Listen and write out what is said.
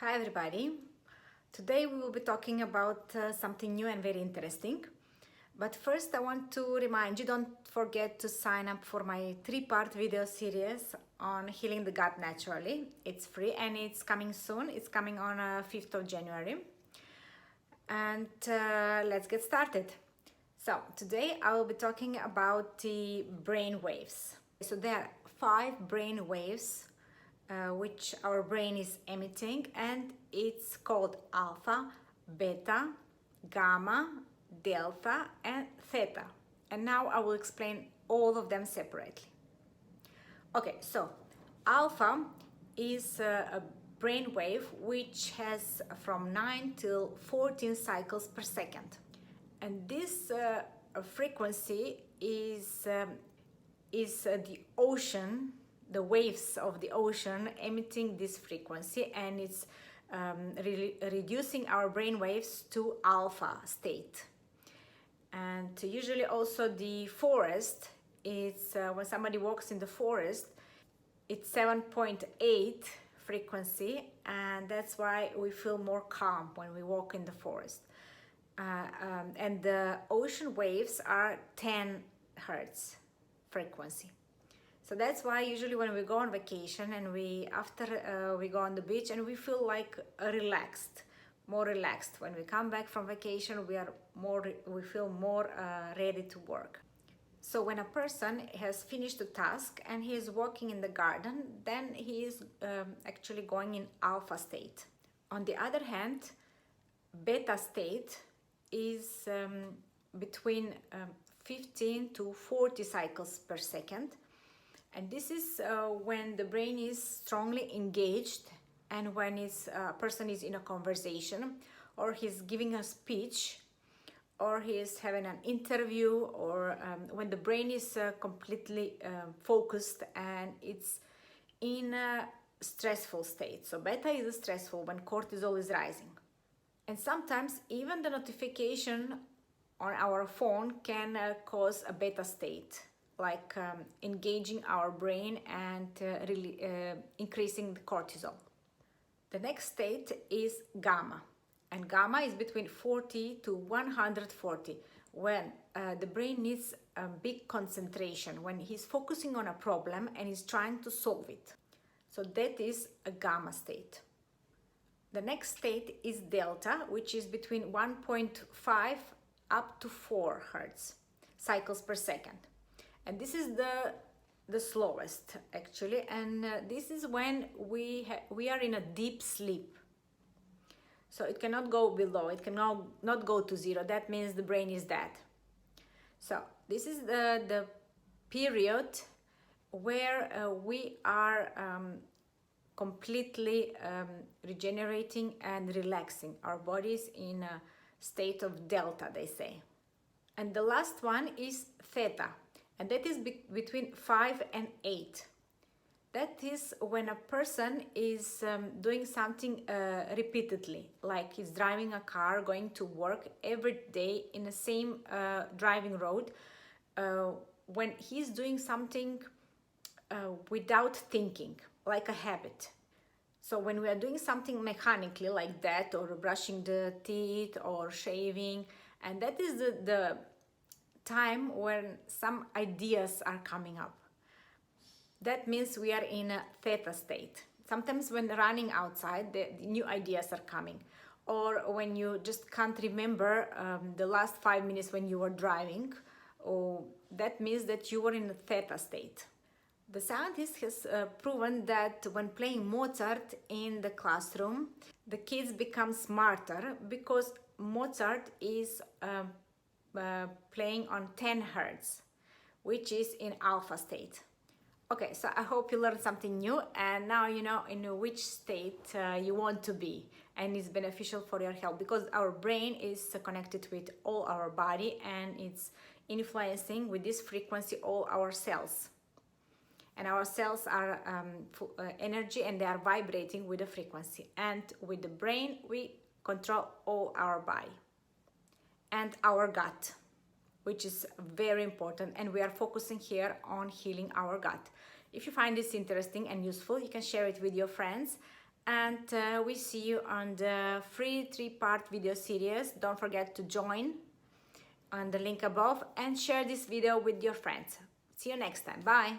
Hi everybody. Today we will be talking about something new and very interesting. But first I want to remind you, don't forget to sign up for my 3-part video series on healing the gut naturally. It's free and it's coming soon. It's coming on 5th of January. And let's get started. So today I will be talking about the brain waves. So there are 5 brain waves which our brain is emitting, and it's called alpha, beta, gamma, delta and theta. And now I will explain all of them separately. Okay, so alpha is a brain wave which has from 9 till 14 cycles per second. And this frequency is the ocean, the waves of the ocean emitting this frequency, and it's really reducing our brain waves to alpha state. And usually also the forest, it's when somebody walks in the forest, it's 7.8 frequency, and that's why we feel more calm when we walk in the forest. And the ocean waves are 10 hertz frequency. So that's why usually when we go on vacation and we go on the beach and we feel like more relaxed. When we come back from vacation, we feel more ready to work. So when a person has finished the task and he is walking in the garden, then he is actually going in alpha state. On the other hand, beta state is between 15 to 40 cycles per second. And this is when the brain is strongly engaged, and when a person is in a conversation, or he's giving a speech, or he's having an interview, or when the brain is completely focused and it's in a stressful state. So beta is stressful when cortisol is rising. And sometimes even the notification on our phone can cause a beta state, like engaging our brain and really increasing the cortisol. The next state is gamma, and gamma is between 40 to 140, when the brain needs a big concentration, when he's focusing on a problem and he's trying to solve it. So that is a gamma state. The next state is delta, which is between 1.5 up to 4 hertz cycles per second. And this is the slowest actually, and this is when we are in a deep sleep. So it cannot go below, it cannot not go to 0. That means the brain is dead. So this is the period where we are completely regenerating and relaxing. Our bodies in a state of delta, they say. And the last one is theta, and that is between 5 and 8. That is when a person is doing something repeatedly, like he's driving a car, going to work every day in the same driving road, when he's doing something without thinking, like a habit. So when we are doing something mechanically like that, or brushing the teeth or shaving, and that is the time when some ideas are coming up. That means we are in a theta state. Sometimes when running outside, the new ideas are coming. Or when you just can't remember the last 5 minutes when you were driving, that means that you were in a theta state. The scientist has proven that when playing Mozart in the classroom, the kids become smarter because Mozart is playing on 10 hertz, which is in alpha state. Okay, so I hope you learned something new, and now you know in which state you want to be, and it's beneficial for your health, because our brain is connected with all our body, and it's influencing with this frequency all our cells. And our cells are energy, and they are vibrating with the frequency. And with the brain, we control all our body and our gut, which is very important. And we are focusing here on healing our gut. If you find this interesting and useful, you can share it with your friends. and we see you on the free 3-part video series. Don't forget to join on the link above and share this video with your friends. See you next time. Bye.